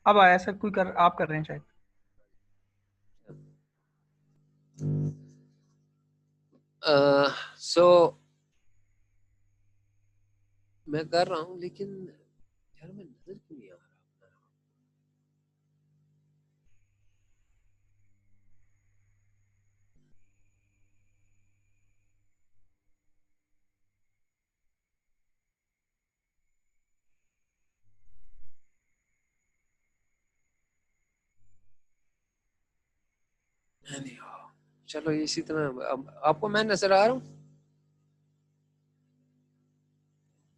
अब आया सर, कोई कर आप कर रहे हैं शायद। सो मैं कर रहा हूँ, लेकिन यार मैं नजर क्यों नहीं आ रहा अपना? Anyhow, चलो इसी तरह अब आपको मैं नजर आ रहा हूँ।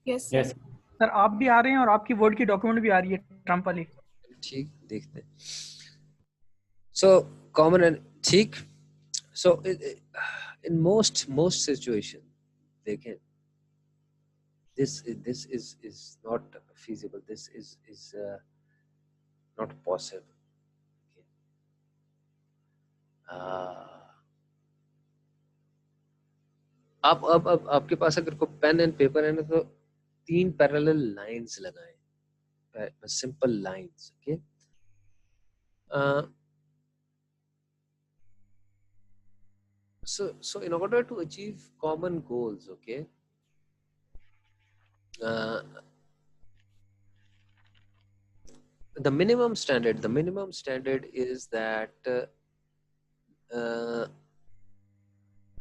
Yes yes sir. सर आप भी आ रहे हैं और आपकी वर्ड की डॉक्यूमेंट भी आ रही है ट्रम्प वाली। ठीक, देखते हैं। सो कॉमन एंड ठीक। सो इन मोस्ट सिचुएशन देखें, this is not feasible, this is not possible. Okay. आप अब आपके पास अगर कोई पेन एंड पेपर है ना, तो 3 पैरेलल लाइंस लगाएं, simple lines. Okay, so in order to achieve common goals, okay, the minimum standard is that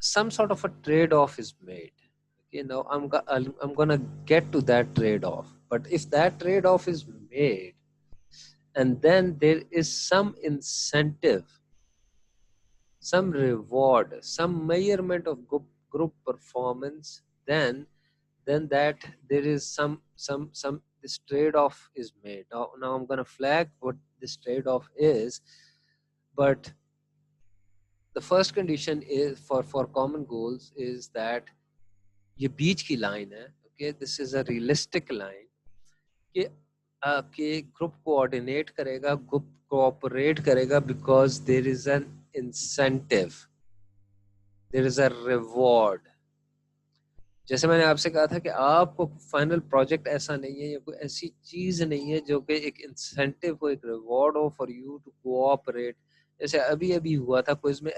some sort of a trade-off is made. Okay, now I'm gonna get to that trade-off, but if that trade-off is made and then there is some incentive, some reward, some measurement of group performance, then that there is some this trade-off is made. Now I'm gonna flag what this trade-off is, but the first condition is for common goals is that ये बीच की line है। Okay, this is a realistic line कि group coordinate करेगा, group cooperate करेगा, because there is an incentive, there is a reward. जैसे मैंने आपसे कहा था कि आपको फाइनल प्रोजेक्ट ऐसा नहीं है या कोई ऐसी चीज नहीं है जो कि एक इंसेंटिव हो, एक रिवॉर्ड हो फॉर यू टू कोऑपरेट। जैसे अभी अभी हुआ था क्विज में,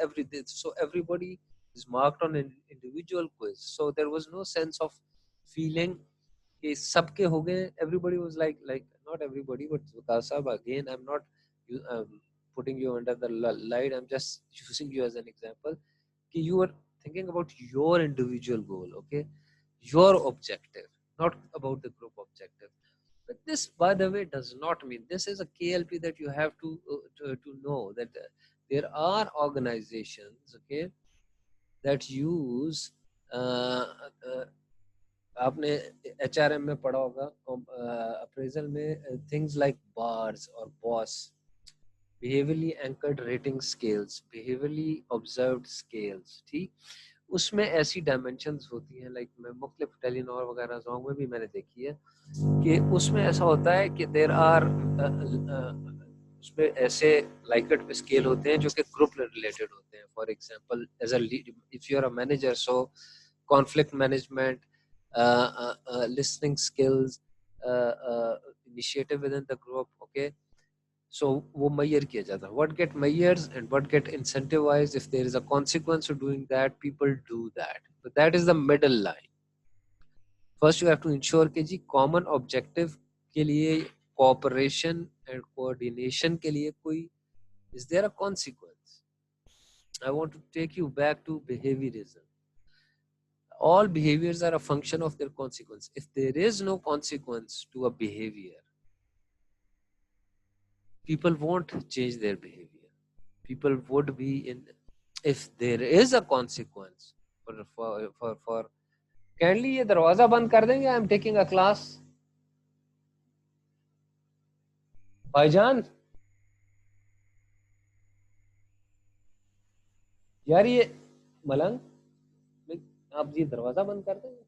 so everybody is marked on individual quiz, so there was no sense of feeling कि सबके हो गए। Everybody was like not everybody but Vikas साहब, again I am not putting you under the light, I'm just using you as an example कि you are thinking about your individual goal, okay, your objective, not about the group objective. But this, by the way, does not mean, this is a KLP that you have to know that there are organizations, okay, that use आपने HRM में पढ़ा होगा, appraisal में, things like bars और boss, behaviorally anchored rating scales, behaviorally observed scales, ठीक, उसमें ऐसी dimensions होती हैं, लाइक मैं मुख्तलिफ टेलीनॉर वगैरह सॉन्ग में भी मैंने देखी है कि उसमें ऐसा होता है कि देर आर उसमें ऐसे लाइकेट स्केल होते हैं जो कि ग्रुप रिलेटेड होते हैं। For example, as a if you are a manager, so conflict management, listening skills, initiative within the group, okay, so वो measure किया जाता है, what get measured and what get incentivized, if there is a consequence to doing that, people do that, but that is the middle line. First you have to ensure कि जी common objective के लिए cooperation and coordination के लिए कोई, is there a consequence? I want to take you back to behaviorism. All behaviors are a function of their consequence. If there is no consequence to a behavior, people won't change their behavior. People would be in, if there is a consequence for kindly ये दरवाजा बंद कर देंगे, I am taking a class. भाईजान यार ये मलंग, आप ये दरवाजा बंद कर देंगे।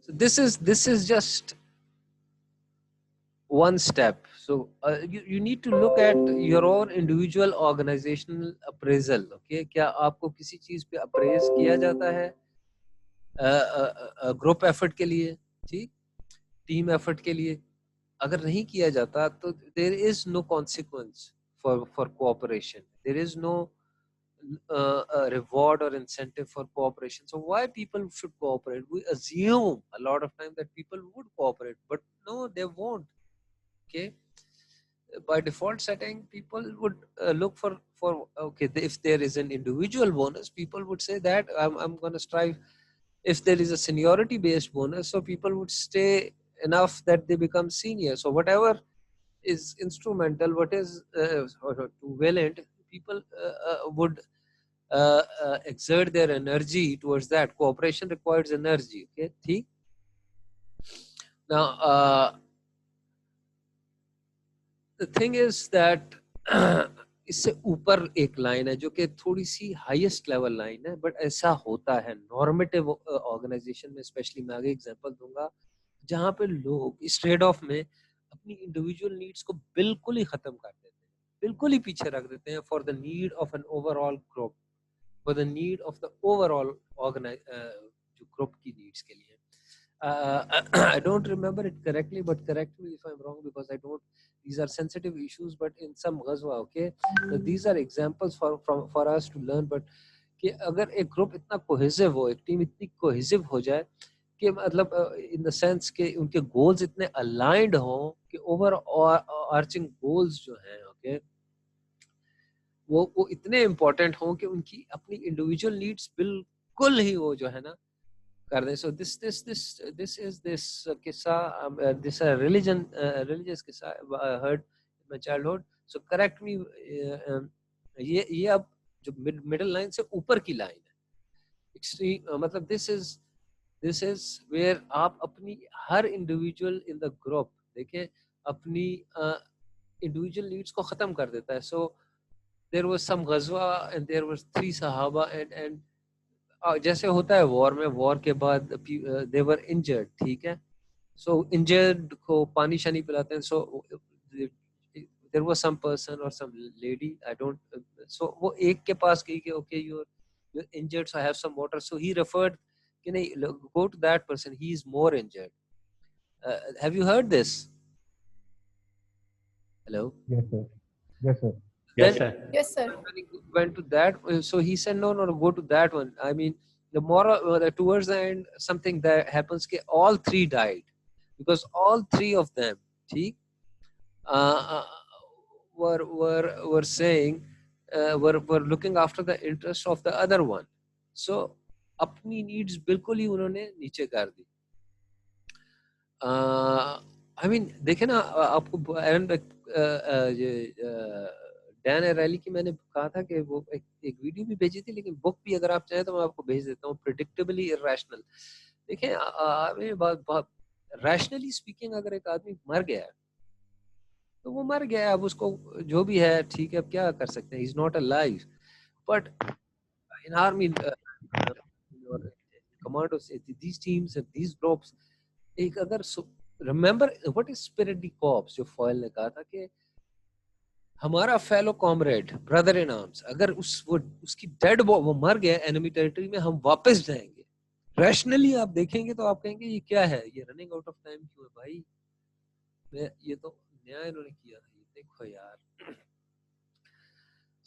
So this is just one step. So you need to look at your own individual organizational appraisal, okay, क्या आपको किसी चीज पे अप्रेज किया जाता है? ग्रुप एफर्ट के लिए, ठीक, टीम एफर्ट के लिए अगर नहीं किया जाता तो there is no consequence for cooperation, there is no reward or incentive for cooperation. So why people should cooperate? We assume a lot of time that people would cooperate, but no, they won't. Okay, by default setting, people would look for okay, if there is an individual bonus, people would say that I'm going to strive. If there is a seniority based bonus, so people would stay enough that they become senior. So whatever is instrumental, what is valent, people would exert their energy towards that. Cooperation requires energy. Okay, ठीक. Now the thing is that इससे ऊपर एक line है जो कि थोड़ी सी highest level line है, but ऐसा होता है नॉर्मेटिव ऑर्गेनाइजेशन में, स्पेशली मैं आगे एग्जांपल दूंगा जहां पे लोग इस ट्रेड ऑफ में अपनी इंडिविजुअल नीड्स को बिल्कुल ही खत्म कर देते हैं, बिल्कुल ही पीछे रख देते हैं for the need of an overall group, for the need of the overall जो ग्रुप की नीड्स के लिए. I don't remember it correctly, but correct me if I'm wrong, because I don't. These are sensitive issues, but in some ghazwa, okay. So these are examples for us to learn. But कि अगर एक group इतना cohesive हो, एक team इतनी cohesive हो जाए कि मतलब in the sense कि उनके गोल्स इतने aligned हों कि ओवर आर्चिंग गोल्स जो हैं, okay, वो इतने इम्पोर्टेंट हों कि उनकी अपनी इंडिविजुअल नीड्स बिल्कुल ही वो जो है ना कर दें. So this is this किस्सा, this religious किस्सा I heard in my childhood. So correct me. ये अब जो मिडिल लाइन से ऊपर की लाइन है, एक्सट्रीम मतलब this is where आप अपनी हर इंडिविजुअल इन द ग्रुप देखें अपनी इंडिविजुअल नीड्स को खत्म कर देता है. So there was some ghazwa and there was 3 sahaba and जैसे होता है वॉर में, वॉर के बाद they were injured, ठीक है. So injured को पानी शानी पिलाते हैं. So there was some person or some lady, I don't, so वो एक के पास गई कि okay, you're injured, so I have some water. So he referred कि नहीं, go to that person, he is more injured. Have you heard this? Hello? Yes, sir. Yes, sir. Yes, sir. Yes, sir. When he went to that, so he said no, go to that one. I mean, the moral towards the end, something that happens कि all 3 died because all 3 of them, ठीक, were saying were looking after the interest of the other one. So अपनी needs बिल्कुल ही उन्होंने नीचे कर दी. I mean, देखे ना आपको डैन एराली की मैंने कहा था कि वो एक वीडियो भी भेजी थी, लेकिन बुक भी अगर आप चाहें तो मैं आपको भेज देता हूँ, प्रेडिक्टेबली इरैशनल. देखें बहुत रैशनली स्पीकिंग अगर एक आदमी मर गया है तो वो मर गया है, अब उसको जो भी है ठीक है, अब क्या कर सकते हैं, he is not alive. But in army commandos, these teams and these groups, एक अगर remember what is spirit the corps, जो फॉयल ने कहा था कि हमारा fellow comrade, brother in arms, अगर उसकी डेड वो मर गया एनिमी टेरिटरी में, हम वापस जाएंगे. रैशनली आप देखेंगे तो आप कहेंगे ये क्या है, ये रनिंग आउट ऑफ टाइम क्यों है भाई, ये तो न्याय इन्होंने किया था, ये देखो यार.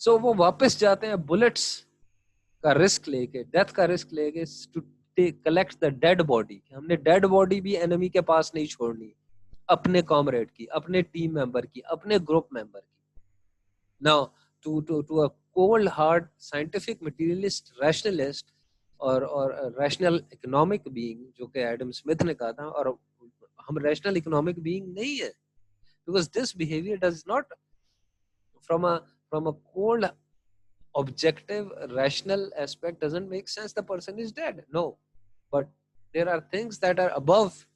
सो वो वापस जाते हैं बुलेट्स का रिस्क लेके, डेथ का रिस्क लेके, to collect the dead body. हमने डेड बॉडी भी एनिमी के पास नहीं छोड़नी, अपने कॉमरेड की, अपने टीम मेंबर की, अपने ग्रुप मेंबर की. Now, to a cold, hard, scientific, materialist, rationalist or a rational economic being, जो कि एडम स्मिथ ने कहा था, और हम rational economic being नहीं है, because this behavior does not, from a cold, objective, rational aspect, doesn't make sense. The person is dead. No, but there are things that are above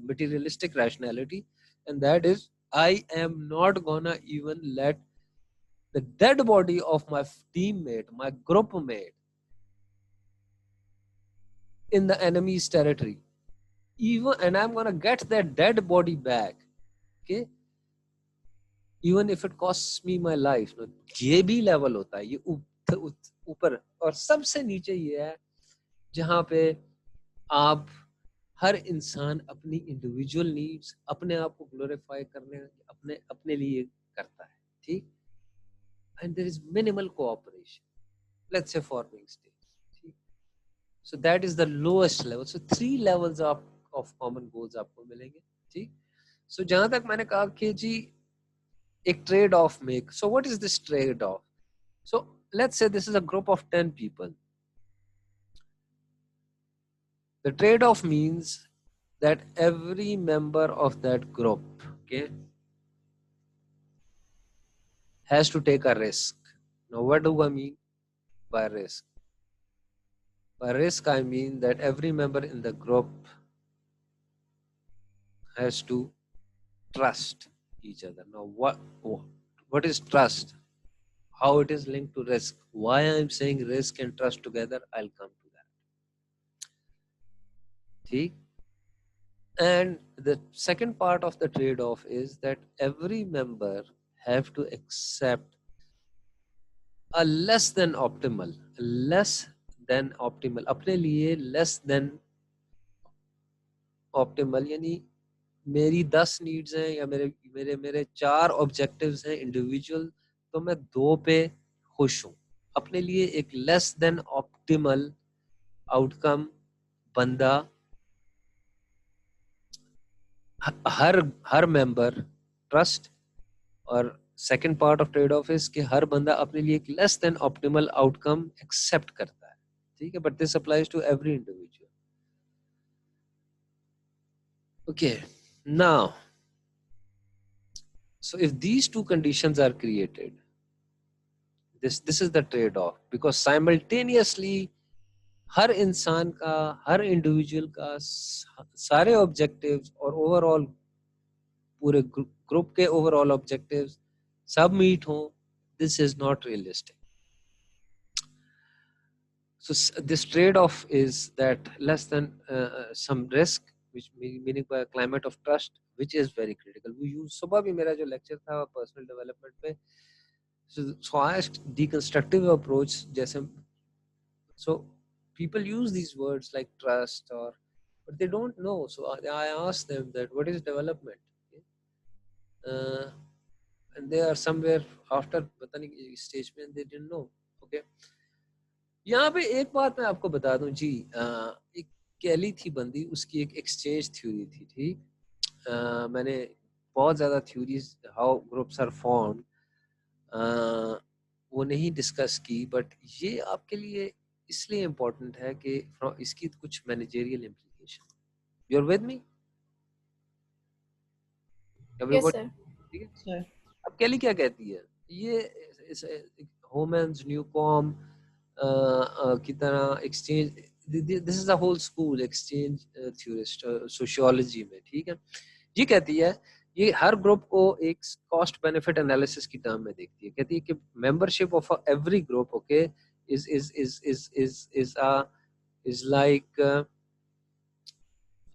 materialistic rationality, and that is, I am not gonna even let the dead body of my teammate, my group mate, in the enemy's territory. Even, and I'm gonna get that dead body back. Okay? Even if it costs me my life. ये भी level होता है, ये ऊपर. और सबसे नीचे ये है जहाँ पे आप हर इंसान अपनी इंडिविजुअल नीड्स अपने आप को ग्लोरीफाई करने अपने अपने लिए करता है, ठीक, and there is minimal cooperation, let's say forming stage, ठीक, so that is the lowest level, so 3 levels of common goals आपको मिलेंगे, ठीक। सो जहां तक मैंने कहा कि जी एक trade off make, so what is this trade off, so let's say this is a group of 10 people. The trade-off means that every member of that group, okay, has to take a risk. Now what do I mean by risk? By risk I mean that every member in the group has to trust each other. Now what is trust? How it is linked to risk? Why I'm saying risk and trust together, I'll come to that. See? And the second part of the trade-off is that every member have to accept a less than optimal अपने लिए less than optimal, यानी मेरी 10 needs हैं या मेरे मेरे मेरे 4 objectives हैं इंडिविजुअल, तो मैं 2 पे खुश हूँ, अपने लिए एक लेस देन ऑप्टिमल आउटकम बंदा हर मेंबर ट्रस्ट, और second part of trade off is कि हर बंदा अपने लिए एक less than optimal outcome accept करता है, ठीक है, but this applies to every individual. Okay, now so if these two conditions are created, this is the trade off, because simultaneously हर इंसान का, हर इंडिविजुअल का सारे ऑब्जेक्टिव्स और ओवरऑल पूरे ग्रुप के ओवरऑल ऑब्जेक्टिव्स सब मीट हों, this is not realistic. So this trade-off is that less than some risk, which meaning by a climate of trust, which is very critical. We use सुबह भी मेरा जो lecture था personal development पे, so I deconstructive approach जैसे, so people use these words like trust or, but they don't know, so I ask them that what is development, and they are somewhere after पता नहीं stage में they didn't know. Okay, यहाँ पे एक बात मैं आपको बता दूं जी, एक कैली थी बंदी, उसकी एक एक्सचेंज थ्योरी थी, ठीक, मैंने बहुत ज़्यादा theories how groups are formed वो नहीं डिस्कस की, बट ये आपके लिए इसलिए इम्पोर्टेंट है कि इसकी कुछ managerial implication. You are with me everybody? ठीक है, अब कैली क्या कहती है, ये होमन्स न्यूकॉम की तरह exchange, this is a whole school exchange theorist sociology में, ठीक है, ये कहती है ये हर ग्रुप को एक कॉस्ट बेनिफिट एनालिसिस की टर्म में देखती है, कहती है कि membership of every group, okay, is like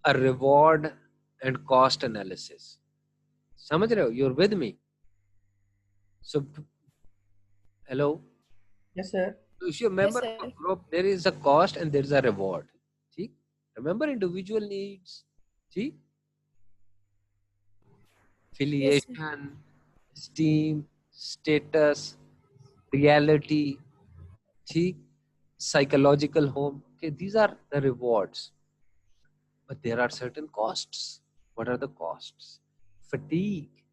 a reward and cost analysis. समझ रहे हो? You're with me? So hello? Yes sir. So if you're a member of a group, there is a cost and there is a reward. ठीक? Remember individual needs. ठीक? Affiliation, esteem, status, reality, ठीक? Psychological home. Okay, these are the rewards. But there are certain costs. What are the costs? Fatigue,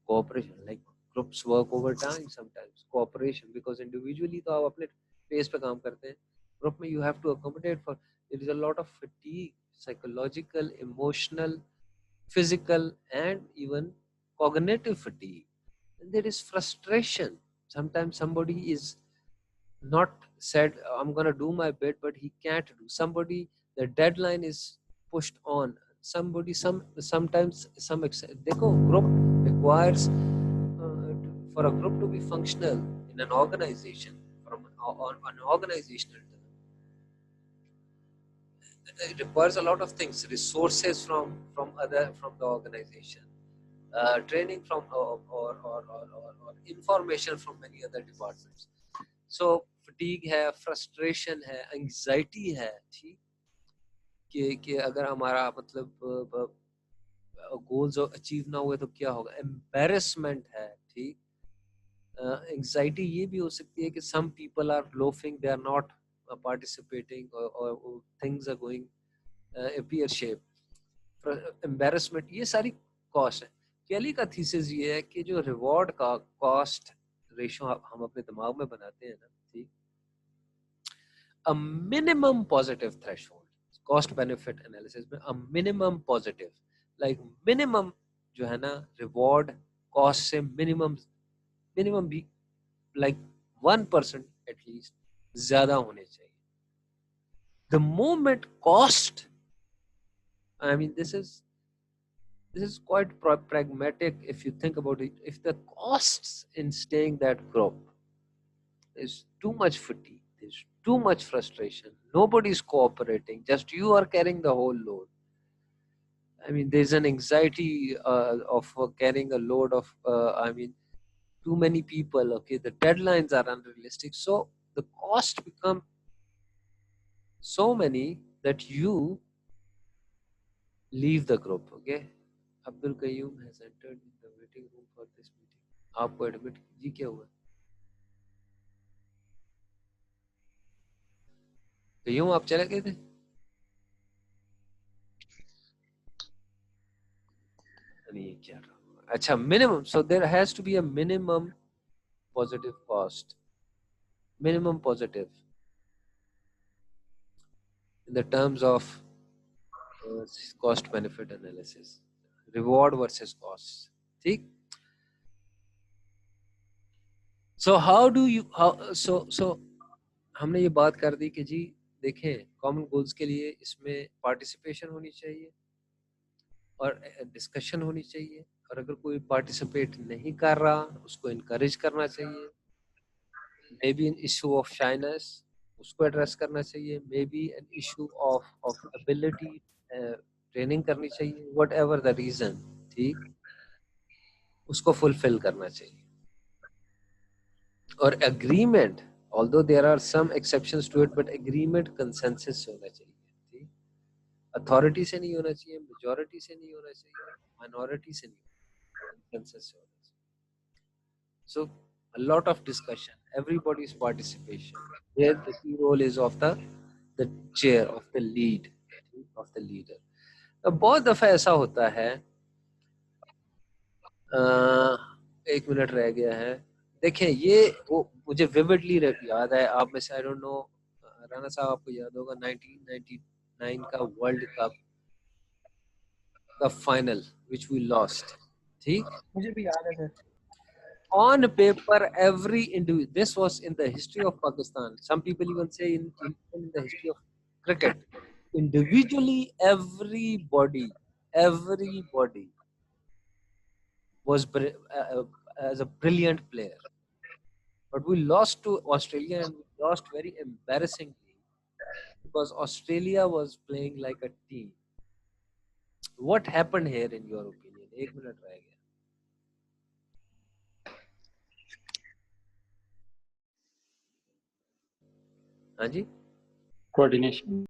cooperation, like groups work over time sometimes, cooperation, because individually तो आप अपने pace पे काम करते हैं, group में you have to accommodate for, there is a lot of fatigue, psychological, emotional, physical, and even cognitive fatigue, and there is frustration. Sometimes somebody is not said I'm gonna do my bit, but he can't do, somebody the deadline is pushed on, somebody sometimes देखो group requires for a group to be functional in an organization, from an organizational term, it requires a lot of things, resources from the organization, training from or information from many other departments. So fatigue है, frustration है, anxiety है, ठीक, कि अगर हमारा मतलब goals achieve ना हुए तो क्या होगा, एम्बैरेसमेंट है, ठीक, एंजाइटी ये भी हो सकती है कि some people are loafing, they are not participating और things are going appear shape, embarrassment, ये सारी कॉस्ट है। केली का थीसिस ये है कि जो रिवॉर्ड का कॉस्ट रेशो हम अपने दिमाग में बनाते हैं ना, ठीक, a minimum positive threshold, cost benefit analysis में a minimum positive, like minimum जो है ना रिवॉर्ड कॉस्ट से मिनिमम भी लाइक 1% एटलीस्ट ज्यादा होने चाहिए। The moment cost, I mean, this is quite pragmatic if you think about it. If the costs in staying that group is too much fatigue, there's too much frustration, nobody's cooperating, just you are carrying the whole load. I mean, there's an anxiety of carrying a load of, I mean, too many people. Okay, the deadlines are unrealistic, so the cost become so many that you leave the group. Okay, Abdul Qayyum has entered in the waiting room for this meeting. आपको admit जी क्या हुआ? कयूम आप चले गए थे? नहीं ये क्या रहा? अच्छा minimum, so there has to be a minimum positive cost, minimum positive in the terms of cost benefit analysis, reward versus cost, ठीक? So how do you so हमने ये बात कर दी कि जी देखें कॉमन गोल्स के लिए इसमें पार्टिसिपेशन होनी चाहिए और डिस्कशन होनी चाहिए, और अगर कोई पार्टिसिपेट नहीं कर रहा उसको इनकरेज करना चाहिए, may be an issue of shyness उसको एड्रेस करना चाहिए, may be an issue of ability training करनी चाहिए, वट एवर द रीजन, ठीक, उसको फुलफिल करना चाहिए। और agreement, although there are some exceptions to it, but agreement consensus से होना चाहिए, ठीक, अथॉरिटी से नहीं होना चाहिए, मेजॉरिटी से नहीं होना चाहिए, माइनॉरिटी से नहीं, consensus से होना चाहिए। So a lot of discussion, everybody's participation. Here the key role is of the chair, of the lead, of the leader. अब बहुत दफा ऐसा होता है, एक मिनट रह गया है, देखें ये वो मुझे विविडली याद है, आप में से आई डोंट नो राना साहब आपको याद होगा 1999 का वर्ल्ड कप का फाइनल व्हिच वी लॉस्ट, ठीक, मुझे भी याद है sir. on paper every individual, this was in the history of Pakistan, some people even say in the history of cricket, individually everybody was as a brilliant player, but we lost to Australia, and we lost very embarrassingly because Australia was playing like a team. What happened here in your opinion? एक minute रह गया। हाँ जी, coordination.